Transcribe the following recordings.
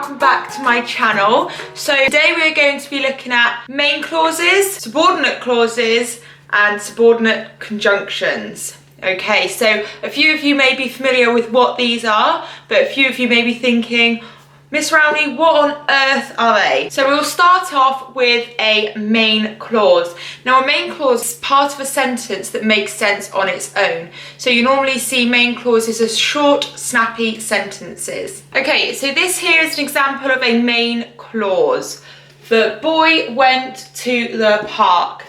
welcome back to my channel. So today we're going to be looking at main clauses, subordinate clauses and subordinate conjunctions. Okay, so a few of you may be familiar with what these are, but a few of you may be thinking, Miss Rowley, what on earth are they? So we'll start off with a main clause. Now a main clause is part of a sentence that makes sense on its own. So you normally see main clauses as short, snappy sentences. Okay, so this here is an example of a main clause. The boy went to the park.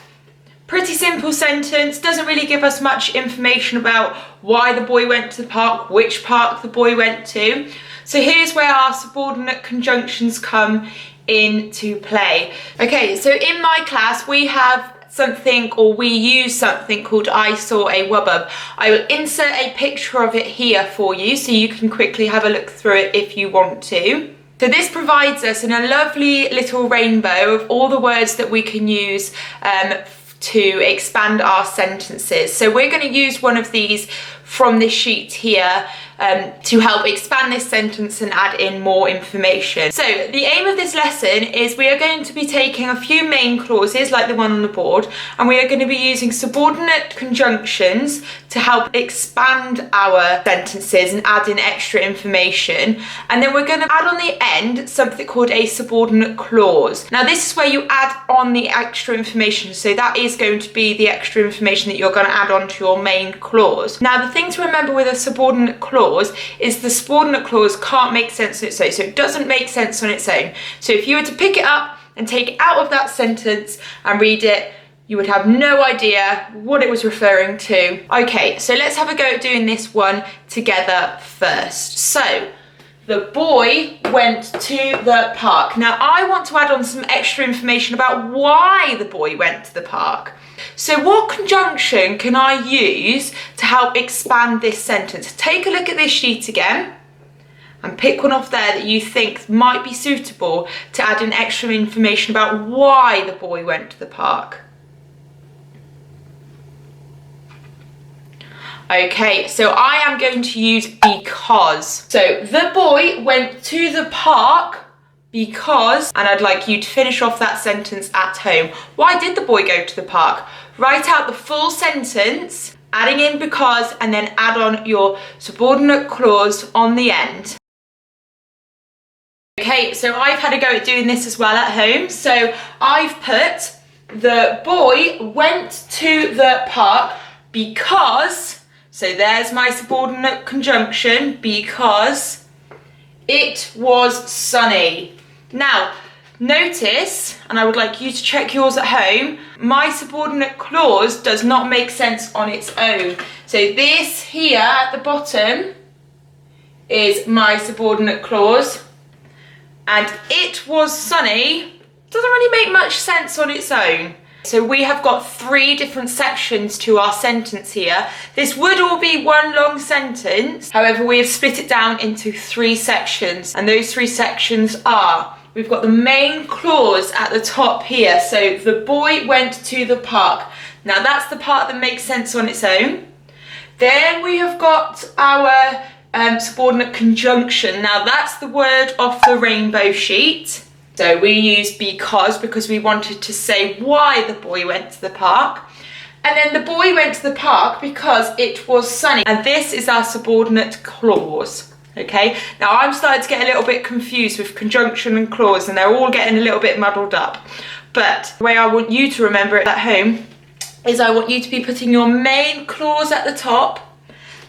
Pretty simple sentence, doesn't really give us much information about why the boy went to the park, which park the boy went to. So here's where our subordinate conjunctions come into play. Okay, so in my class we have something, or we use something called I saw a wubbub. I will insert a picture of it here for you so you can quickly have a look through it if you want to. So this provides us in a lovely little rainbow of all the words that we can use to expand our sentences. So we're going to use one of these from this sheet here to help expand this sentence and add in more information. So the aim of this lesson is we are going to be taking a few main clauses like the one on the board, and we are going to be using subordinate conjunctions to help expand our sentences and add in extra information. And then we're going to add on the end something called a subordinate clause. Now this is where you add on the extra information, so that is going to be the extra information that you're going to add on to your main clause. Now the thing to remember with a subordinate clause is the subordinate clause can't make sense on its own, so it doesn't make sense on its own. So if you were to pick it up and take it out of that sentence and read it, you would have no idea what it was referring to. Okay, so let's have a go at doing this one together first. So the boy went to the park. Now I want to add on some extra information about why the boy went to the park. So what conjunction can I use to help expand this sentence? Take a look at this sheet again and pick one off there that you think might be suitable to add in extra information about why the boy went to the park. Okay, so I am going to use because. So the boy went to the park because, and I'd like you to finish off that sentence at home. Why did the boy go to the park? Write out the full sentence, adding in because, and then add on your subordinate clause on the end. Okay, so I've had a go at doing this as well at home. So I've put the boy went to the park because, so there's my subordinate conjunction, because it was sunny. Now, notice, and I would like you to check yours at home, my subordinate clause does not make sense on its own. So this here at the bottom is my subordinate clause, and it was sunny doesn't really make much sense on its own. So we have got three different sections to our sentence here. This would all be one long sentence, however we have split it down into three sections, and those three sections are, we've got the main clause at the top here, so the boy went to the park. Now that's the part that makes sense on its own. Then we have got our subordinate conjunction. Now that's the word off the rainbow sheet. So we used because we wanted to say why the boy went to the park. And then the boy went to the park because it was sunny. And this is our subordinate clause. Okay, now I'm starting to get a little bit confused with conjunction and clause, and they're all getting a little bit muddled up. But the way I want you to remember it at home is I want you to be putting your main clause at the top.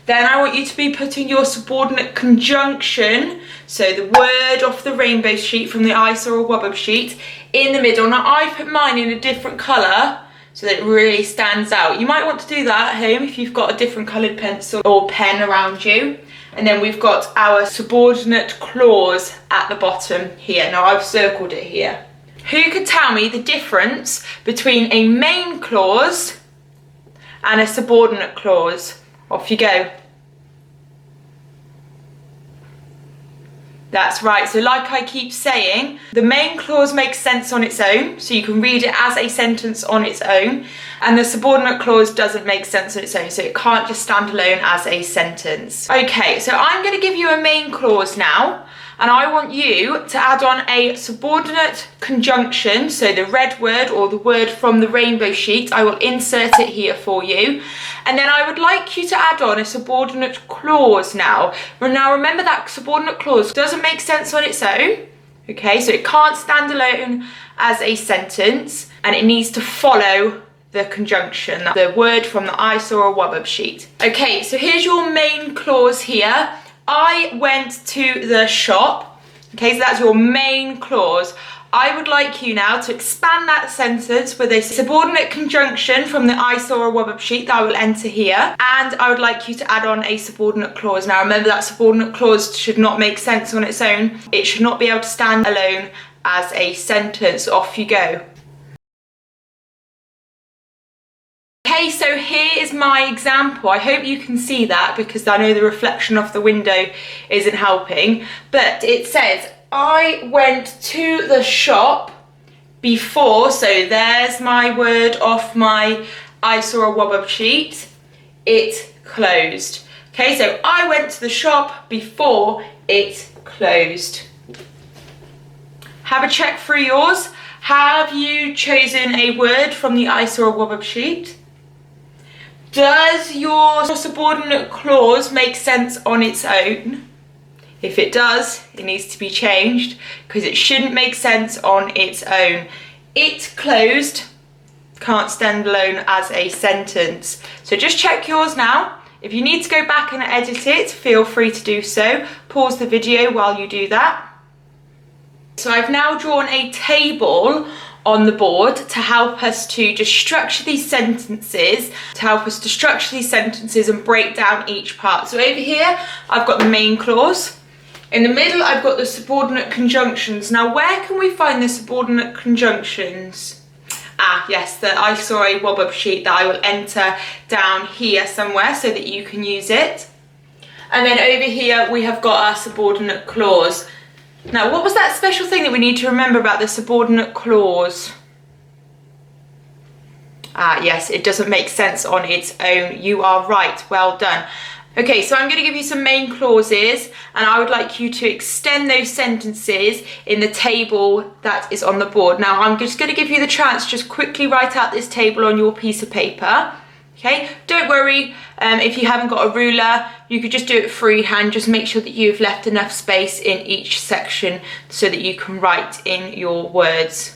Then I want you to be putting your subordinate conjunction, so the word off the rainbow sheet from the I saw a wubbub sheet, in the middle. Now I put mine in a different colour so that it really stands out. You might want to do that at home if you've got a different coloured pencil or pen around you. And then we've got our subordinate clause at the bottom here. Now I've circled it here. Who could tell me the difference between a main clause and a subordinate clause? Off you go. That's right, so like I keep saying, the main clause makes sense on its own, so you can read it as a sentence on its own, and the subordinate clause doesn't make sense on its own, so it can't just stand alone as a sentence. Okay, so I'm going to give you a main clause now, and I want you to add on a subordinate conjunction, so the red word or the word from the rainbow sheet. I will insert it here for you. And then I would like you to add on a subordinate clause now. Now remember that subordinate clause doesn't make sense on its own. Okay, so it can't stand alone as a sentence, and it needs to follow the conjunction, the word from the I saw a wobble sheet. Okay, so here's your main clause here. I went to the shop. Okay, so that's your main clause. I would like you now to expand that sentence with a subordinate conjunction from the I saw a wobble sheet that I will enter here, and I would like you to add on a subordinate clause. Now remember that subordinate clause should not make sense on its own. It should not be able to stand alone as a sentence. Off you go. Okay, so here is my example. I hope you can see that because I know the reflection off the window isn't helping. But it says, I went to the shop before, so there's my word off my I saw a wobble sheet, it closed. Okay, so I went to the shop before it closed. Have a check through yours. Have you chosen a word from the I saw a wobble sheet? Does your subordinate clause make sense on its own? If it does, it needs to be changed because it shouldn't make sense on its own. It closed can't stand alone as a sentence. So just check yours now. If you need to go back and edit it, feel free to do so. Pause the video while you do that. So I've now drawn a table on the board to help us to just structure these sentences, and break down each part. So over here, I've got the main clause. In the middle, I've got the subordinate conjunctions. Now, where can we find the subordinate conjunctions? Ah, yes, I saw a wobble sheet that I will enter down here somewhere so that you can use it. And then over here, we have got our subordinate clause. Now, what was that special thing that we need to remember about the subordinate clause? Ah, yes, it doesn't make sense on its own. You are right, well done. Okay, so I'm going to give you some main clauses, and I would like you to extend those sentences in the table that is on the board. Now, I'm just going to give you the chance to just quickly write out this table on your piece of paper. Okay, don't worry if you haven't got a ruler, you could just do it freehand. Just make sure that you've left enough space in each section so that you can write in your words.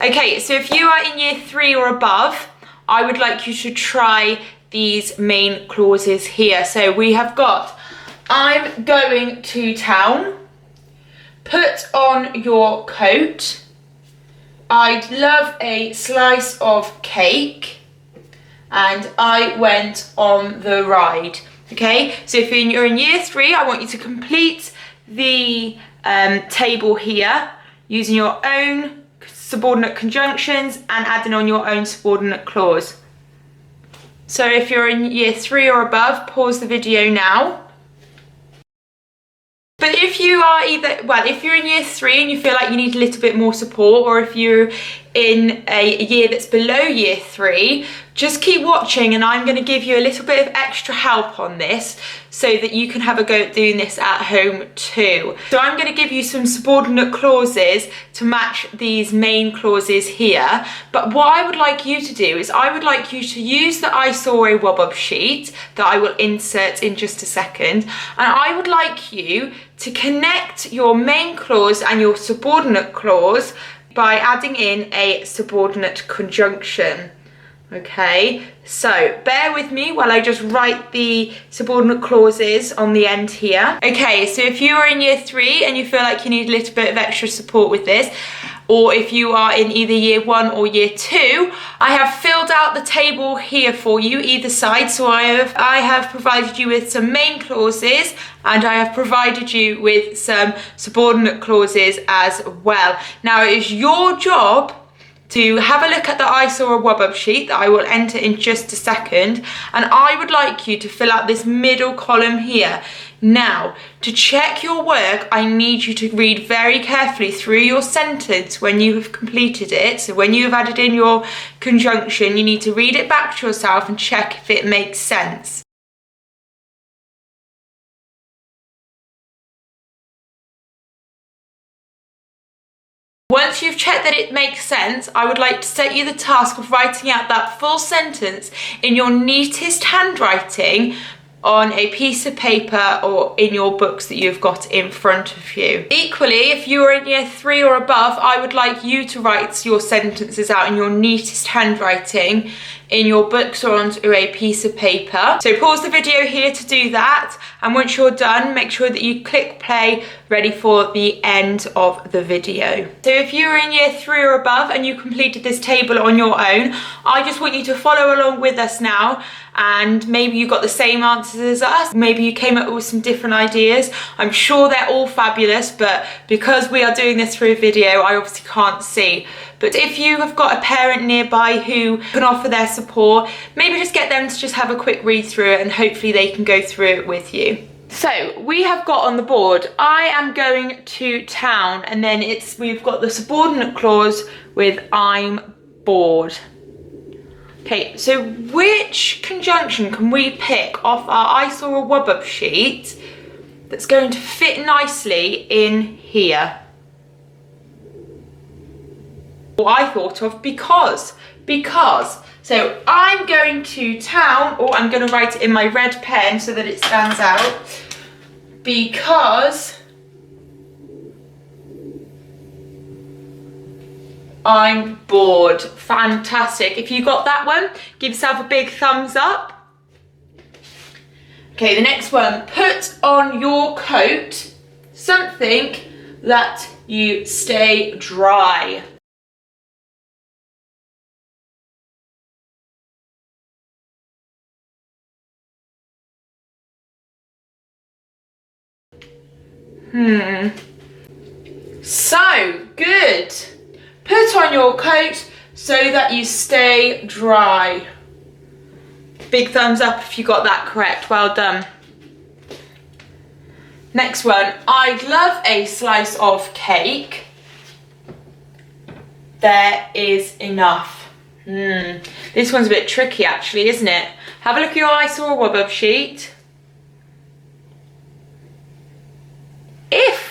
Okay, so if you are in year 3 or above, I would like you to try these main clauses here. So we have got, I'm going to town, put on your coat, I'd love a slice of cake, and I went on the ride. Okay, so if you're in year 3, I want you to complete the table here using your own subordinate conjunctions and adding on your own subordinate clause. So if you're in year 3 or above, pause the video now. But if you are if you're in year 3 and you feel like you need a little bit more support, or if you're in a year that's below year 3, just keep watching and I'm going to give you a little bit of extra help on this so that you can have a go at doing this at home too. So I'm going to give you some subordinate clauses to match these main clauses here. But what I would like you to do is I would like you to use the I saw a wobble sheet that I will insert in just a second, and I would like you to connect your main clause and your subordinate clause by adding in a subordinate conjunction. Okay, so bear with me while I just write the subordinate clauses on the end here. Okay, so if you are in year 3 and you feel like you need a little bit of extra support with this, or if you are in either year 1 or year 2, I have filled out the table here for you, either side. So I have provided you with some main clauses, and I have provided you with some subordinate clauses as well. Now it is your job to have a look at the I saw a wobble sheet that I will enter in just a second, and I would like you to fill out this middle column here. Now, to check your work, I need you to read very carefully through your sentence when you have completed it. So when you have added in your conjunction, you need to read it back to yourself and check if it makes sense. Once you've checked that it makes sense, I would like to set you the task of writing out that full sentence in your neatest handwriting on a piece of paper or in your books that you've got in front of you. Equally, if you are in year 3 or above, I would like you to write your sentences out in your neatest handwriting in your books or onto a piece of paper. So pause the video here to do that, and once you're done, make sure that you click play, ready for the end of the video. So if you are in year 3 or above and you completed this table on your own, I just want you to follow along with us now, and maybe you got the same answers as us, maybe you came up with some different ideas. I'm sure they're all fabulous, but because we are doing this through a video, I obviously can't see. But if you have got a parent nearby who can offer their support, maybe just get them to just have a quick read through it, and hopefully they can go through it with you. So we have got on the board, I am going to town, and then we've got the subordinate clause with I'm bored. Okay, so which conjunction can we pick off our I saw a wub-up sheet that's going to fit nicely in here? Well, I thought of because. So I'm going to town, or I'm going to write it in my red pen so that it stands out, because I'm bored. Fantastic. If you got that one, give yourself a big thumbs up. Okay, the next one, put on your coat something that you stay dry. So, good. Put on your coat so that you stay dry. Big thumbs up if you got that correct. Well done. Next one. I'd love a slice of cake. There is enough. This one's a bit tricky actually, isn't it? Have a look at your I saw a wub-up sheet.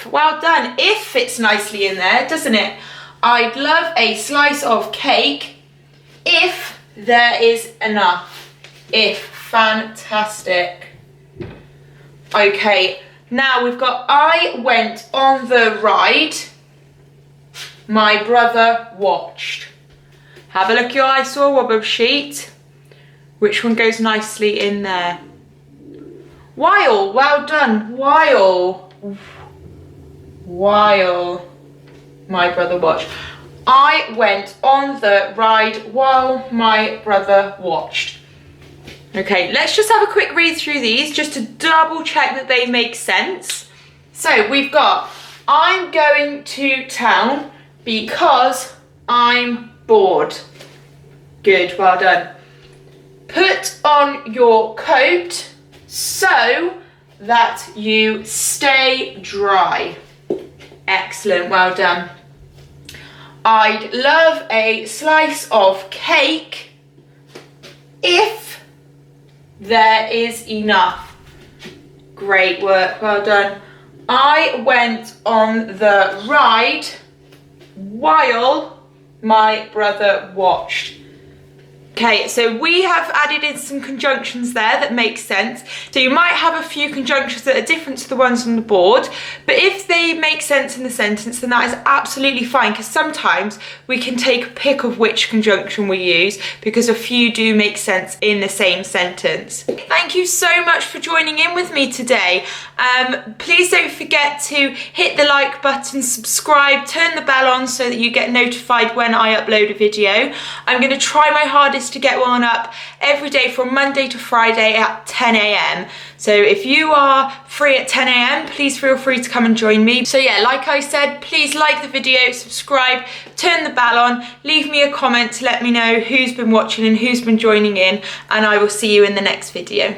Well done. If fits nicely in there, doesn't it? I'd love a slice of cake if there is enough. If. Fantastic. Okay, now we've got I went on the ride, my brother watched. Have a look at your I saw a wub-up sheet. Which one goes nicely in there? While. Well done. While my brother watched. I went on the ride while my brother watched. Okay, let's just have a quick read through these just to double check that they make sense. So we've got, I'm going to town because I'm bored. Good, well done. Put on your coat so that you stay dry. Excellent, well done. I'd love a slice of cake if there is enough. Great work, well done. I went on the ride while my brother watched. Okay, so we have added in some conjunctions there that make sense. So you might have a few conjunctions that are different to the ones on the board, but if they make sense in the sentence, then that is absolutely fine, because sometimes we can take a pick of which conjunction we use, because a few do make sense in the same sentence. Thank you so much for joining in with me today. Please don't forget to hit the like button, subscribe, turn the bell on so that you get notified when I upload a video. I'm going to try my hardest to get one up every day from Monday to Friday at 10 AM. So if you are free at 10 AM, please feel free to come and join me. So yeah, like I said, please like the video, subscribe, turn the bell on, leave me a comment to let me know who's been watching and who's been joining in, and I will see you in the next video.